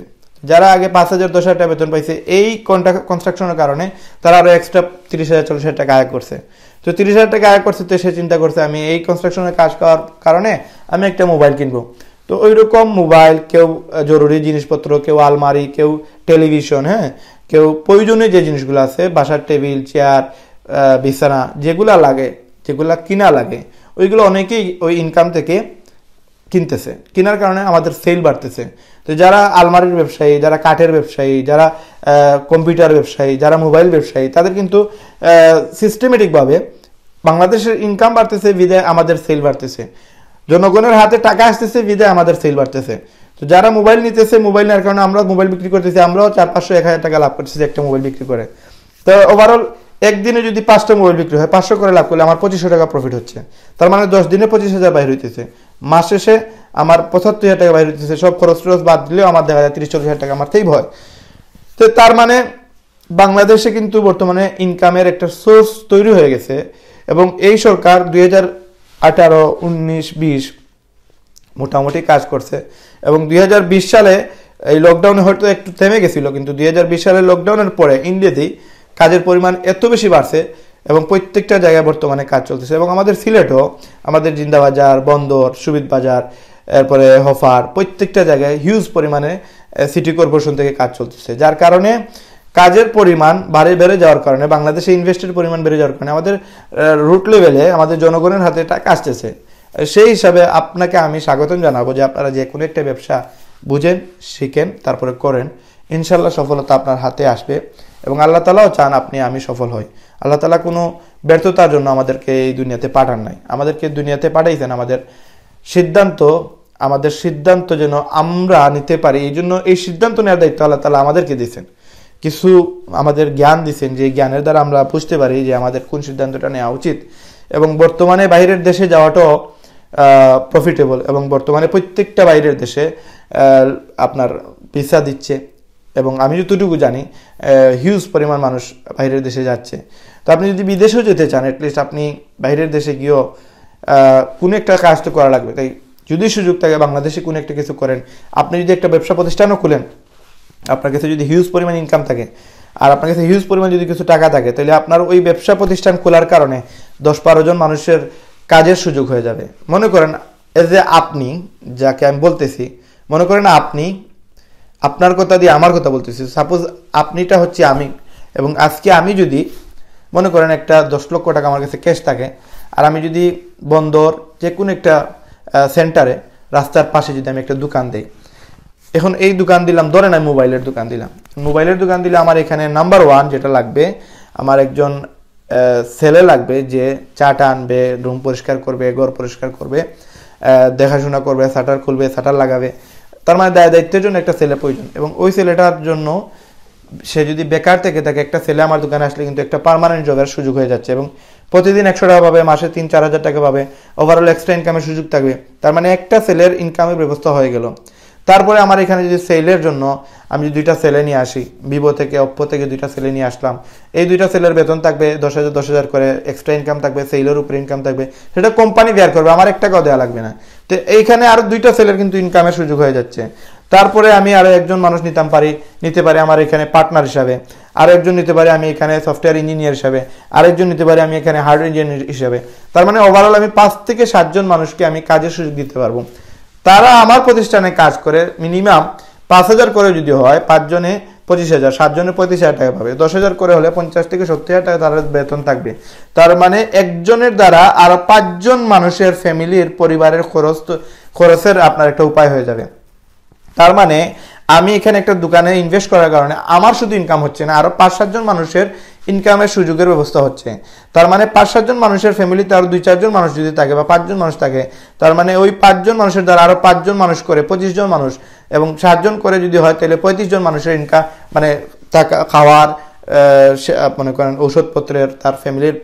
যারা আগে 5,000-10,000 টাকা বেতন পাইছে, এই কনস্ট্রাকশনের কারণে তারা আরো এক্সট্রা 30,000-40,000 টাকা আয় করছে। তো 30,000 টাকা আয় করছে, তো সে চিন্তা করছে আমি এই কনস্ট্রাকশনের কাজ করার কারণে আমি একটা মোবাইল কিনবো। তো ওই রকম মোবাইল, কেউ জরুরি জিনিসপত্র, কেউ আলমারি, কেউ টেলিভিশন, হ্যাঁ, কেউ প্রয়োজনীয় যে জিনিসগুলো আছে, বাসার টেবিল, চেয়ার, বিছানা, যেগুলা লাগে, যেগুলা কিনা লাগে, ওইগুলো অনেকেই ওই ইনকাম থেকে কিনতেছে। কেনার কারণে আমাদের সেল বাড়তেছে। তো যারা আলমারির ব্যবসায়ী, যারা কাঠের ব্যবসায়ী, যারা কম্পিউটার ব্যবসায়ী, যারা মোবাইল ব্যবসায়ী, তাদের কিন্তু সিস্টেমেটিকভাবে বাংলাদেশের ইনকাম বাড়তেছে, বিদায় আমাদের সেল বাড়তেছে। জনগণের হাতে টাকা আসতেছে, বিদায় আমাদের সেল বাড়তেছে। তো যারা মোবাইল নিতেছে, মোবাইল নেওয়ার কারণে আমরা মোবাইল বিক্রি করতেছি, আমরাও 400-500-1,000 টাকা লাভ করতেছি একটা মোবাইল বিক্রি করে। তো ওভারঅল একদিনে যদি 5টা মোবাইল বিক্রি হয়, 500 করে লাভ করলে আমার 2,500 টাকা প্রফিট হচ্ছে। তার মানে 10 দিনে 25,000 বাইর হইতেছে। মাস শেষে আমার 75,000 টাকা বাইর হইতেছে। সব খরচ টরচ বাদ দিলেও আমার দেখা যায় 30-40,000 টাকা আমার সেভ হয়। তো তার মানে বাংলাদেশে কিন্তু বর্তমানে ইনকামের একটা সোর্স তৈরি হয়ে গেছে। এবং এই সরকার 2018, 19, 20 মোটামুটি কাজ করছে। এবং 2020 সালে এই লকডাউনে হয়তো একটু থেমে গেছিল, কিন্তু 2020 সালে লকডাউনের পরে ইন্ডিয়াতেই কাজের পরিমাণ এত বেশি বাড়ছে এবং প্রত্যেকটা জায়গায় বর্তমানে কাজ চলতেছে। এবং আমাদের সিলেটও, আমাদের জিন্দাবাজার, বন্দর, সুবিদ বাজার, এরপরে হফার, প্রত্যেকটা জায়গায় হিউজ পরিমাণে সিটি কর্পোরেশন থেকে কাজ চলতেছে, যার কারণে কাজের পরিমাণ বেড়ে যাওয়ার কারণে, বাংলাদেশে ইনভেস্টের পরিমাণ বেড়ে যাওয়ার কারণে আমাদের রুট লেভেলে আমাদের জনগণের হাতে টাকা আসতেছে। সেই হিসাবে আপনাকে আমি স্বাগতম জানাবো যে আপনারা যে কোনো একটা ব্যবসা বুঝেন, শিখেন, তারপরে করেন, ইনশাল্লাহ সফলতা আপনার হাতে আসবে। এবং আল্লাহ তাআলাও চান আমি সফল হই। আল্লাহ তাআলা কোনো ব্যর্থতার জন্য আমাদেরকে এই দুনিয়াতে পাঠান নাই, আমাদেরকে দুনিয়াতে পাঠাইছেন আমাদের সিদ্ধান্ত যেন আমরা নিতে পারি। এই জন্য এই সিদ্ধান্ত নেওয়ার দায়িত্ব আল্লাহ তাআলা আমাদেরকে দিয়েছেন। কিছু আমাদের জ্ঞান দিচ্ছেন, যে জ্ঞানের দ্বারা আমরা বুঝতে পারি যে আমাদের কোন সিদ্ধান্তটা নেওয়া উচিত। এবং বর্তমানে বাইরের দেশে যাওয়াটাও প্রফিটেবল, এবং বর্তমানে প্রত্যেকটা বাইরের দেশে আপনার ভিসা দিচ্ছে, এবং আমি যতটুকু জানি হিউজ পরিমাণ মানুষ বাইরের দেশে যাচ্ছে। তো আপনি যদি বিদেশেও যেতে চান, অ্যাটলিস্ট আপনি বাইরের দেশে গিয়েও কোনো একটা কাজ তো করা লাগবে। তাই যদি সুযোগ থাকে বাংলাদেশে কোনো একটা কিছু করেন, আপনি যদি একটা ব্যবসা প্রতিষ্ঠানও খুলেন, আপনার কাছে যদি হিউজ পরিমাণ ইনকাম থাকে আর আপনার কাছে হিউজ পরিমাণ যদি কিছু টাকা থাকে, তাহলে আপনার ওই ব্যবসা প্রতিষ্ঠান খোলার কারণে 10-12 জন মানুষের কাজের সুযোগ হয়ে যাবে। মনে করেন আপনি যাকে আমি বলতেছি, মনে করেন আপনার কথা দিয়ে আমার কথা বলতেছি। সাপোজ আপনিটা হচ্ছে আমি, এবং আজকে আমি যদি মনে করেন একটা 10 লক্ষ টাকা আমার কাছে ক্যাশ থাকে, আর আমি যদি বন্দর যে কোনো একটা সেন্টারে রাস্তার পাশে যদি আমি একটা দোকান দিই, এখন এই দোকান দিলাম, ধরেন আমি মোবাইলের দোকান দিলে আমার এখানে নাম্বার 1 যেটা লাগবে, আমার একজন ছেলে লাগবে যে চাটা আনবে, রুম পরিষ্কার করবে, ঘর পরিষ্কার করবে, দেখাশোনা করবে, শাটার খুলবে, শাটার লাগাবে। তার মানে দায়িত্বের জন্য একটা ছেলে প্রয়োজন। এবং ওই ছেলেটার জন্য সে যদি বেকার থেকে থাকে, একটা ছেলে আমার দোকানে আসলে কিন্তু একটা পার্মানেন্ট জবের সুযোগ হয়ে যাচ্ছে, এবং প্রতিদিন 100 টাকা পাবে, মাসে 3-4 হাজার টাকা পাবে, ওভারঅল এক্সট্রা ইনকামের সুযোগ থাকবে। তার মানে একটা ছেলের ইনকামের ব্যবস্থা হয়ে গেল। তারপরে আমার এখানে যদি সেলের জন্য আমি যদি 2টা ছেলে নিয়ে আসি, ভিভো থেকে অপ্পো থেকে 2টা ছেলে নিয়ে আসলাম, এই 2টা ছেলের বেতন থাকবে 10,000 করে, এক্সট্রা ইনকাম থাকবে, সেলের উপরে ইনকাম থাকবে, সেটা কোম্পানি বেয়ার করবে, আমার 1 টাকাও দেওয়া লাগবে না। তো এইখানে আরো 2টা ছেলের কিন্তু ইনকামের সুযোগ হয়ে যাচ্ছে। তারপরে আমি আরো একজন মানুষ নিতে পারি আমার এখানে পার্টনার হিসাবে, আর একজন নিতে পারি আমি এখানে সফটওয়্যার ইঞ্জিনিয়ার হিসাবে, আরেকজন নিতে পারি আমি এখানে হার্ডওয়্যার ইঞ্জিনিয়ার হিসাবে। তার মানে ওভারঅল আমি 5 থেকে 7 জন মানুষকে আমি কাজের সুযোগ দিতে পারবো। তারা আমার প্রতিষ্ঠানে কাজ করে মিনিমাম 5,000 করে যদি হয়, 5 জনে 25,000, 7 জনে 35,000 টাকা পাবে, 10,000 করে হলে 50 থেকে 70,000 টাকা তার বেতন থাকবে। তার মানে একজনের দ্বারা আরো 5 জন মানুষের ফ্যামিলির পরিবারের খরচের আপনার একটা উপায় হয়ে যাবে। তার মানে আমি এখানে একটা দোকানে ইনভেস্ট করার কারণে আমার শুধু ইনকাম হচ্ছে না, আরো 5-7 জন মানুষের ইনকামের সুযোগের ব্যবস্থা হচ্ছে। তার মানে 5-7 জন মানুষের ফ্যামিলিতে আরো 2-4 জন মানুষ যদি থাকে, বা 5 জন মানুষ থাকে, তার মানে ওই 5 জন মানুষের দ্বারা আরো 5 জন মানুষ করে 25 জন মানুষ, এবং 7 জন করে যদি হয় তাহলে 35 জন মানুষের ইনকাম, মানে টাকা খাওয়ার, মনে করেন ঔষধপত্রের, তার ফ্যামিলির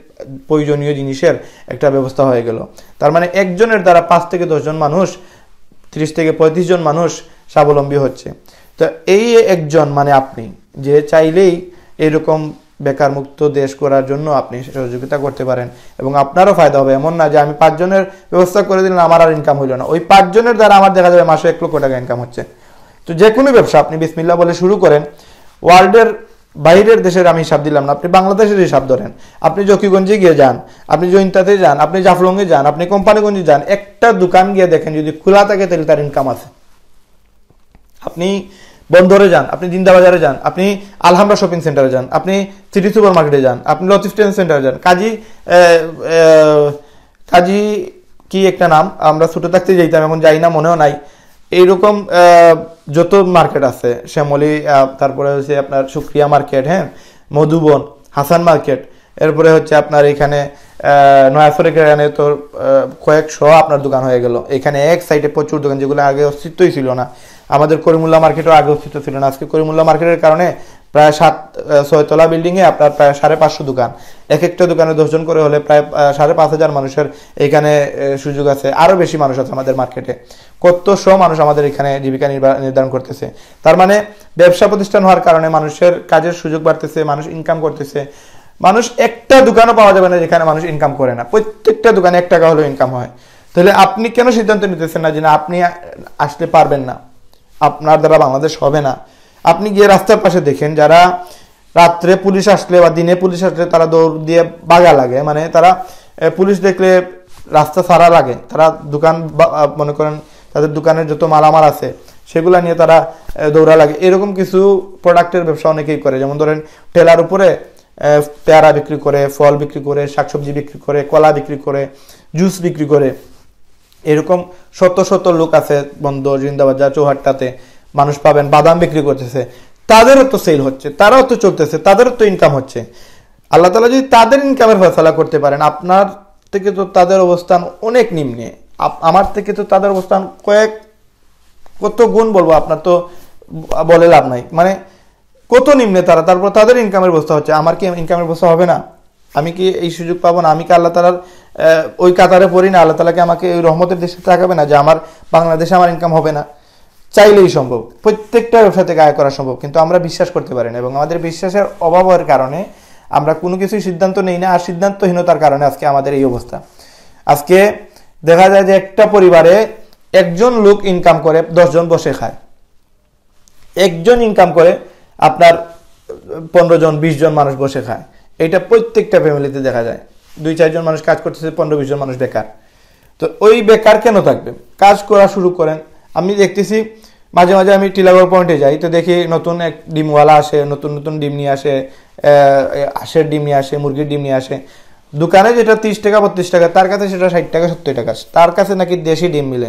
প্রয়োজনীয় জিনিসের একটা ব্যবস্থা হয়ে গেল। তার মানে একজনের দ্বারা 5 থেকে 10 জন মানুষ, 30 থেকে 35 জন মানুষ স্বাবলম্বী হচ্ছে। তো এই একজন মানে আপনি যে চাইলেই এরকম বেকার মুক্ত দেশ করার জন্য আপনি সহযোগিতা করতে পারেন, এবং আপনারও ফায়দা হবে। এমন না যে আমি 5 জনের ব্যবস্থা করে দিলাম, আমার আর ইনকাম হইল না, ওই 5 জনের দ্বারা আমার দেখা যাবে মাসে 1 লক্ষ টাকা ইনকাম হচ্ছে। তো যে কোনো ব্যবসা আপনি বিসমিল্লাহ বলে শুরু করেন। ওয়ার্ল্ডের বাইরের দেশের আমি হিসাব দিলাম না, আপনি বাংলাদেশের হিসাব ধরেন। আপনি জকিগঞ্জে গিয়ে যান, আপনি জৈন্তাতে যান, আপনি জাফলংয়ে যান, আপনি কোম্পানিগঞ্জে যান, একটা দোকান গিয়ে দেখেন যদি খোলা থাকে তাহলে তার ইনকাম আছে। আপনি বন্দরে যান, আপনি জিন্দাবাজারে যান, আপনি আলহামরা শপিং সেন্টারে যান, আপনি সিটি সুপার মার্কেটে যান, আপনি লতিফ ট্রেন সেন্টারে যান, কাজী কি একটা নাম, আমরা ছোট থাকতে যাইতাম, এখন যাই না, মনেও নাই। এইরকম যত মার্কেট আছে, শ্যামলী, তারপরে হচ্ছে আপনার শুক্রিয়া মার্কেট, হ্যাঁ, মধুবন, হাসান মার্কেট, এরপরে হচ্ছে আপনার এখানে নয়াফরের এখানে তো কয়েকশো আপনার দোকান হয়ে গেল। এখানে এক সাইডে প্রচুর দোকান, যেগুলো আগে অস্তিত্বই ছিল না। আমাদের করিমুল্লাহ মার্কেটও আগে অস্তিত্ব ছিল না। আজকে করিমুল্লাহ মার্কেটের কারণে প্রায় 7-6 তলা বিল্ডিংয়ে আপনার প্রায় 550 দোকান, এক একটা দোকানে 10 জন করে হলে প্রায় 5,500 মানুষের এখানে সুযোগ আছে। আরো বেশি মানুষ আছে আমাদের মার্কেটে, কত শো মানুষ আমাদের এখানে জীবিকা নির্ধারণ করতেছে। তার মানে ব্যবসা প্রতিষ্ঠান হওয়ার কারণে মানুষের কাজের সুযোগ বাড়তেছে, মানুষ ইনকাম করতেছে। মানুষ একটা দোকানও পাওয়া যাবে না যেখানে মানুষ ইনকাম করে না, প্রত্যেকটা দোকানে 1 টাকা হলেও ইনকাম হয়। তাহলে আপনি কেন সিদ্ধান্ত নিতেছেন না যে না আপনি আসলে পারবেন না, আপনার দ্বারা বাংলাদেশ হবে না? আপনি গিয়ে রাস্তার পাশে দেখেন, যারা রাত্রে পুলিশ আসলে বা দিনে পুলিশ আসলে তারা দৌড় দিয়ে বাগা লাগে, মানে তারা পুলিশ দেখলে রাস্তা ছাড়া লাগে, তারা দোকান মনে করেন তাদের দোকানের যত মালামাল আছে সেগুলা নিয়ে তারা দৌড়া লাগে। এরকম কিছু প্রোডাক্টের ব্যবসা অনেকেই করে, যেমন ধরেন ঠেলার উপরে পেয়ারা বিক্রি করে, ফল বিক্রি করে, শাকসবজি বিক্রি করে, কলা বিক্রি করে, জুস বিক্রি করে। এরকম শত শত লোক আছে বন্দর, জিন্দাবাজার, চৌহাট্টাতে মানুষ পাবেন বাদাম বিক্রি করতেছে, তাদেরও তো সেল হচ্ছে, তারাও তো চলতেছে, তাদেরও তো ইনকাম হচ্ছে। আল্লাহ তাআলা যদি তাদের ইনকামের ফয়সালা করতে পারেন, আপনার থেকে তো তাদের অবস্থান অনেক নিম্নে, আমার থেকে তো তাদের অবস্থান কত গুণ বলবো, আপনার তো বলে লাভ নাই, মানে কত নিম্নে তারা, তারপর তাদের ইনকামের ব্যবস্থা হচ্ছে, আমার কি ইনকামের ব্যবস্থা হবে না? আমি কি এই সুযোগ পাবো না? আমি কি আল্লাহ তাআলার ওই কাতারে পড়ি না? আল্লাহ তাআলাকে আমাকে ওই রহমতের দেশে তাকাবে না যে আমার বাংলাদেশে আমার ইনকাম হবে না? চাইলেই সম্ভব, প্রত্যেকটা ব্যবসা থেকে আয় করা সম্ভব, কিন্তু আমরা বিশ্বাস করতে পারি না, এবং আমাদের বিশ্বাসের অভাবের কারণে আমরা কোনো কিছুই সিদ্ধান্ত নেই না, আর সিদ্ধান্তহীনতার কারণে আজকে আমাদের এই অবস্থা। আজকে দেখা যায় যে একটা পরিবারে একজন লোক ইনকাম করে 10 জন বসে খায়, একজন ইনকাম করে আপনার 15 জন 20 জন মানুষ বসে খায়। এটা প্রত্যেকটা ফ্যামিলিতে দেখা যায়, 2-4 জন মানুষ কাজ করতেছে, 15-20 জন মানুষ বেকার। তো ওই বেকার কেন থাকবে? কাজ করা শুরু করেন। আমি দেখতেছি মাঝে মাঝে আমি টিলাগড় পয়েন্টে যাই, তো দেখি নতুন এক ডিমওয়ালা আসে, নতুন নতুন ডিম নিয়ে আসে, হাঁসের ডিম নিয়ে আসে, মুরগির ডিম নিয়ে আসে। দোকানে যেটা 30 টাকা 32 টাকা, তার কাছে সেটা 60 টাকা 70 টাকা, তার কাছে নাকি দেশি ডিম মিলে।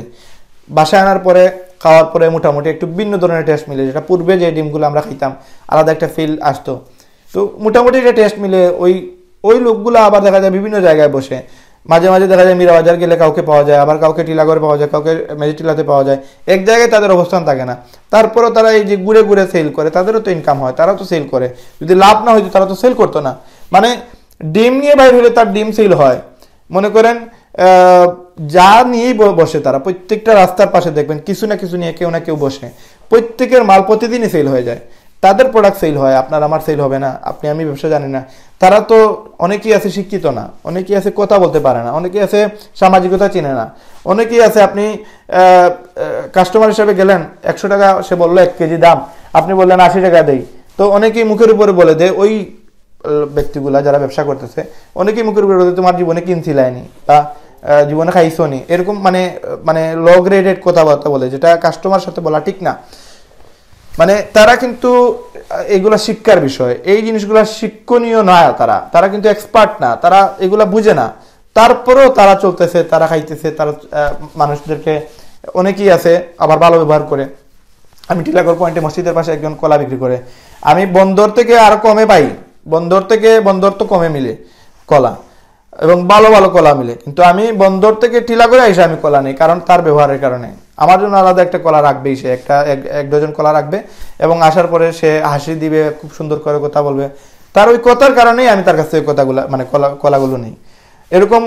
বাসায় আনার পরে খাওয়ার পরে মোটামুটি একটু ভিন্ন ধরনের টেস্ট মিলে, যেটা পূর্বে যে ডিমগুলো আমরা খাইতাম আলাদা একটা ফিল আসতো। তো মোটামুটি এটা টেস্ট মিলে। ওই লোকগুলো আবার দেখা যায় বিভিন্ন জায়গায় বসে, মাঝে মাঝে দেখা যায় মীরাবাজার গেলে কাউকে পাওয়া যায়, আবার কাউকে টিলাগড়ে পাওয়া যায়, কাউকে মেজিটিলাতে পাওয়া যায়, এক জায়গায় তাদের অবস্থান থাকে না। তারপরও তারা এই যে ঘুরে ঘুরে সেল করে, তাদেরও তো ইনকাম হয়, তারাও তো সেল করে। যদি লাভ না হইতো তারা তো সেল করতো না। মানে ডিম নিয়ে বাইর হলে তার ডিম সেল হয়। মনে করেন যা নিয়েই বসে তারা, প্রত্যেকটা রাস্তার পাশে দেখবেন কিছু না কিছু নিয়ে কেউ না কেউ বসে, প্রত্যেকের মাল প্রতিদিনই সেল হয়ে যায়, তাদের প্রোডাক্ট সেল হয়, আপনার আমার সেল হবে না, আপনি আমি ব্যবসা জানি না। তারা তো অনেকেই আছে শিক্ষিত না, অনেকেই আছে কথা বলতে পারে না, অনেকেই আছে সামাজিকতা চিনে না, অনেকেই আছে আপনি কাস্টমার হিসেবে গেলেন, 100 টাকা সে বললো 1 কেজি দাম, আপনি বললেন 80 টাকা দেই, তো অনেকেই মুখের উপরে বলে দেয়, ওই ব্যক্তিগুলা যারা ব্যবসা করতেছে অনেকেই মুখের উপরে বলে তোমার জীবনে কিনছিলাইনি বা জীবনে খাইছো নি, এরকম মানে মানে লো গ্রেডেড কথাবার্তা বলে, যেটা কাস্টমার সাথে বলা ঠিক না। মানে তারা কিন্তু এগুলা শিক্ষার বিষয়, এই জিনিসগুলা শিক্ষণীয় নয়, তারা কিন্তু এক্সপার্ট না, তারা এগুলা বুঝে না, তারপরেও তারা চলতেছে, তারা খাইতেছে, তারা মানুষদেরকে, অনেকেই আছে আবার ভালো ব্যবহার করে। আমি টিলাগড় পয়েন্টে মসজিদের পাশে একজন কলা বিক্রি করে, আমি বন্দর থেকে আরো কমে পাই, বন্দর তো কমে মিলে কলা, এবং ভালো ভালো কলা মিলে, কিন্তু আমি বন্দর থেকে টিলাগড়ে এসে আমি কলা নেই, কারণ তার ব্যবহারের কারণে। আমার জন্য আলাদা একটা কলা রাখবেই, সে এক ডজন কলা রাখবে, এবং আসার পরে সে হাসি দিবে, খুব সুন্দর করে কথা বলবে, তার ওই কথার কারণেই আমি তার কাছ থেকে কথাগুলো মানে কলাগুলো নেই। এরকম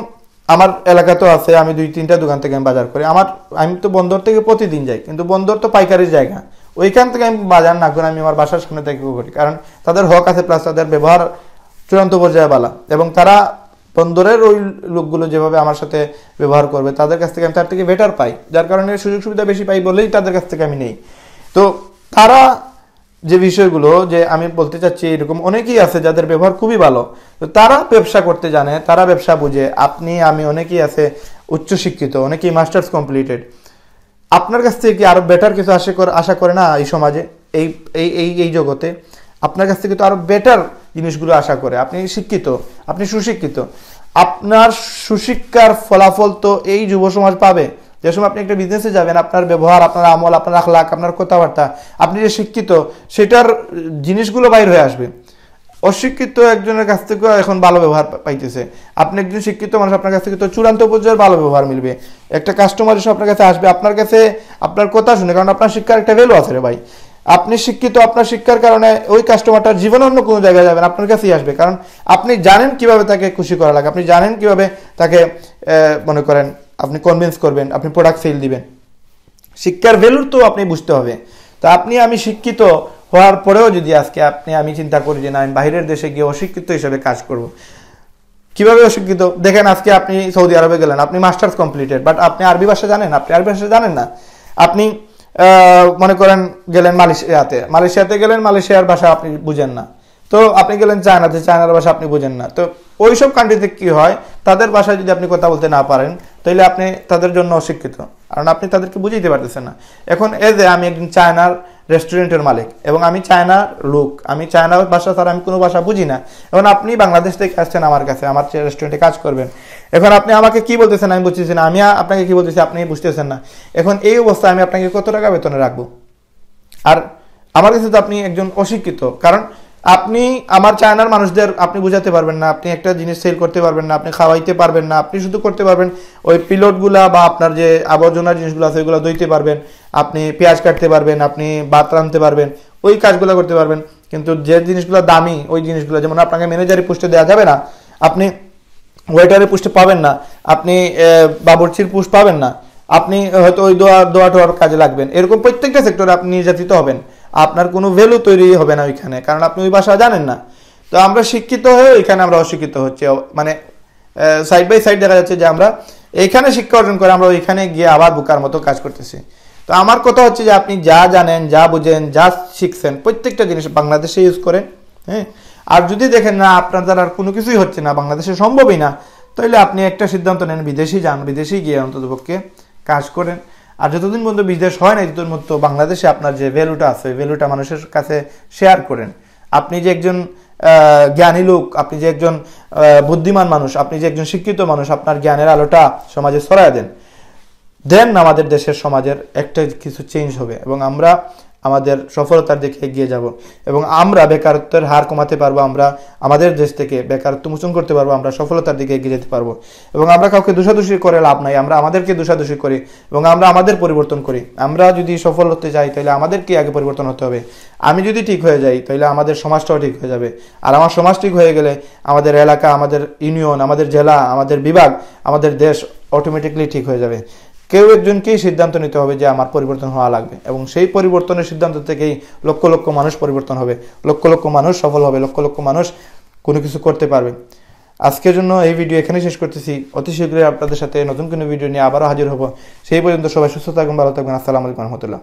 আমার এলাকাতেও আছে, আমি 2-3টা দোকান থেকে আমি বাজার করি। আমি তো বন্দর থেকে প্রতিদিন যাই, কিন্তু বন্দর তো পাইকারির জায়গা, ওইখান থেকে আমি বাজার না করে আমি আমার বাসার সামনে থেকে করি, কারণ তাদের হক আছে, প্লাস তাদের ব্যবহার চূড়ান্ত পর্যায়ে বালা, এবং তারা বন্দরের ওই লোকগুলো যেভাবে আমার সাথে ব্যবহার করবে, তাদের কাছ থেকে আমি তার থেকে বেটার পাই, যার কারণে সুযোগ সুবিধা বেশি পাই বলেই তাদের কাছ থেকে আমি নেই। তো তারা যে বিষয়গুলো যে আমি বলতে চাচ্ছি, এরকম অনেকেই আছে যাদের ব্যবহার খুবই ভালো, তো তারা ব্যবসা করতে জানে, তারা ব্যবসা বুঝে। আপনি আমি অনেকেই আছে উচ্চশিক্ষিত, অনেকেই মাস্টার্স কমপ্লিটেড, আপনার কাছ থেকে কি আরো বেটার কিছু আশা করে না এই সমাজে, এই জগতে আপনার কাছ থেকে তো আরো বেটার জিনিসগুলো আশা করে। আপনি শিক্ষিত, আপনি সুশিক্ষিত, আপনার সুশিক্ষার ফলাফল তো এই যুব সমাজ পাবে। যে সময় আপনি একটা বিজনেসে যাবেন, আপনার ব্যবহার, আপনার আমল, আপনার আখলাক, আপনার কথাবার্তা, আপনি যে শিক্ষিত সেটার জিনিসগুলো বাইর হয়ে আসবে। অশিক্ষিত একজনের কাছ থেকে এখন ভালো ব্যবহার পাইতেছে, আপনি একজন শিক্ষিত মানুষ, আপনার কাছ থেকে তো চূড়ান্ত পর্যায়ের ভালো ব্যবহার মিলবে। একটা কাস্টমার এসে আপনার কাছে আসবে, আপনার কাছে আপনার কথা শুনে, কারণ আপনার শিক্ষার একটা ভ্যালু আছে রে ভাই। আপনি শিক্ষিত, আপনার শিক্ষার কারণে ওই কাস্টমারটার জীবনে অন্য কোনো জায়গায় যাবেন, আপনার কাছেই আসবে, কারণ আপনি জানেন কিভাবে তাকে খুশি করা লাগে, আপনি জানেন কিভাবে তাকে মনে করেন আপনি কনভিন্স করবেন, আপনি প্রোডাক্ট সেল দিবেন। শিক্ষার ভ্যালু তো আপনি বুঝতে হবে। তো আপনি আমি শিক্ষিত হওয়ার পরেও যদি আজকে আমি চিন্তা করি যে না, আমি বাইরের দেশে গিয়ে অশিক্ষিত হিসেবে কাজ করব, কিভাবে অশিক্ষিত? দেখেন আজকে আপনি সৌদি আরবে গেলেন, আপনি মাস্টার্স কমপ্লিটেড, বাট আপনি আরবি ভাষা জানেন? আপনি আরবি ভাষা জানেন না। আপনি মনে করেন গেলেন মালয়েশিয়াতে গেলেন, মালয়েশিয়ার ভাষা আপনি বুঝেন না। তো আপনি গেলেন চায়নাতে, চায়নার ভাষা আপনি বুঝেন না। তো ওইসব কান্ট্রিতে কি হয়, তাদের ভাষায় যদি আপনি কথা বলতে না পারেন তাহলে আপনি তাদের জন্য অশিক্ষিত, কারণ আপনি তাদেরকে বুঝাইতে পারতেছেন না। এখন এই যে আমি একজন চায়নার রেস্টুরেন্টের মালিক এবং আমি চায়নার লোক, আমি চায়নার ভাষা ছাড়া আমি কোনো ভাষা বুঝি না। এখন আপনি বাংলাদেশ থেকে আসছেন আমার কাছে, আমার রেস্টুরেন্টে কাজ করবেন, এখন আপনি আমাকে কি বলতেছেন আমি বুঝতেছি না, আমি আপনাকে কি বলতেছি আপনি বুঝতেছেন না। এখন এই অবস্থায় আমি আপনাকে কত টাকা বেতনে রাখবো? আর আমার কাছে তো আপনি একজন অশিক্ষিত, কারণ আপনি আমার চায়নার মানুষদের আপনি বুঝাতে পারবেন না, আপনি একটা জিনিস সেল করতে পারবেন না, আপনি খাওয়াইতে পারবেন না, আপনি শুধু করতে পারবেন ওই পিলটগুলা বা আপনার যে আবর্জনার জিনিসগুলো আছে ওইগুলো ধুইতে পারবেন, আপনি পেঁয়াজ কাটতে পারবেন, আপনি ভাত রাঁধতে পারবেন, ওই কাজগুলো করতে পারবেন। কিন্তু যে জিনিসগুলো দামি ওই জিনিসগুলো, যেমন আপনাকে ম্যানেজারি পোস্টে দেওয়া যাবে না, আপনি ওয়েটারের পোস্টে পাবেন না, আপনি বাবুর্চির পোস্ট পাবেন না, আপনি হয়তো ওই দোয়া টোয়ার কাজে লাগবেন, এরকম প্রত্যেকটা সেক্টরে আপনি নির্যাতিত হবেন, আপনার কোনো ভ্যালু তৈরি হবে না ওইখানে, কারণ আপনি ওই ভাষা জানেন না। তো আমরা শিক্ষিত হয়ে ওইখানে আমরা অশিক্ষিত হচ্ছে, মানে সাইড বাই সাইড দেখা যাচ্ছে যে আমরা এইখানে শিক্ষা অর্জন করে আমরা ওইখানে গিয়ে আবার বোকার মতো কাজ করতেছি। তো আমার কথা হচ্ছে যে আপনি যা জানেন, যা বুঝেন, যা শিখছেন প্রত্যেকটা জিনিস বাংলাদেশে ইউজ করেন। হ্যাঁ, আর যদি দেখেন না আপনার দ্বারা আর কোনো কিছুই হচ্ছে না, বাংলাদেশে সম্ভবই না, তাহলে আপনি একটা সিদ্ধান্ত নেন, বিদেশি যান, বিদেশি গিয়ে অন্ততপক্ষে কাজ করেন। আর যতদিন পর্যন্ত বিদেশ হয় না ততদিন পর্যন্ত বাংলাদেশে আপনার যে ভ্যালুটা আছে ওই ভ্যালুটা মানুষের কাছে শেয়ার করেন। আপনি যে একজন জ্ঞানী লোক, আপনি যে একজন বুদ্ধিমান মানুষ, আপনি যে একজন শিক্ষিত মানুষ, আপনার জ্ঞানের আলোটা সমাজে ছড়ায় দেন আমাদের দেশের সমাজের একটা কিছু চেঞ্জ হবে এবং আমরা আমাদের সফলতার দিকে এগিয়ে যাব এবং আমরা বেকারত্বের হার কমাতে পারবো, আমরা আমাদের দেশ থেকে বেকারত্ব মোচন করতে পারবো, আমরা সফলতার দিকে এগিয়ে যেতে পারবো। এবং আমরা কাউকে দোষাদোষী করে লাভ নাই, আমরা আমাদেরকে দোষাদোষী করি এবং আমরা আমাদের পরিবর্তন করি। আমরা যদি সফল হতে চাই তাহলে আমাদেরকে আগে পরিবর্তন হতে হবে। আমি যদি ঠিক হয়ে যাই তাহলে আমাদের সমাজটাও ঠিক হয়ে যাবে, আর আমার সমাজ ঠিক হয়ে গেলে আমাদের এলাকা, আমাদের ইউনিয়ন, আমাদের জেলা, আমাদের বিভাগ, আমাদের দেশ অটোমেটিকলি ঠিক হয়ে যাবে। কেউ একজনকেই সিদ্ধান্ত নিতে হবে যে আমার পরিবর্তন হওয়া লাগবে এবং সেই পরিবর্তনের সিদ্ধান্ত থেকেই লক্ষ লক্ষ মানুষ পরিবর্তন হবে, লক্ষ লক্ষ মানুষ সফল হবে, লক্ষ লক্ষ মানুষ কোনো কিছু করতে পারবে। আজকের জন্য এই ভিডিও এখানেই শেষ করতেছি। অতি শীঘ্রই আপনাদের সাথে নতুন কোনো ভিডিও নিয়ে আবারও হাজির হব। সেই পর্যন্ত সবাই সুস্থ থাকবেন, ভালো থাকবেন। আসসালামু আলাইকুম রহমতুল্লাহ।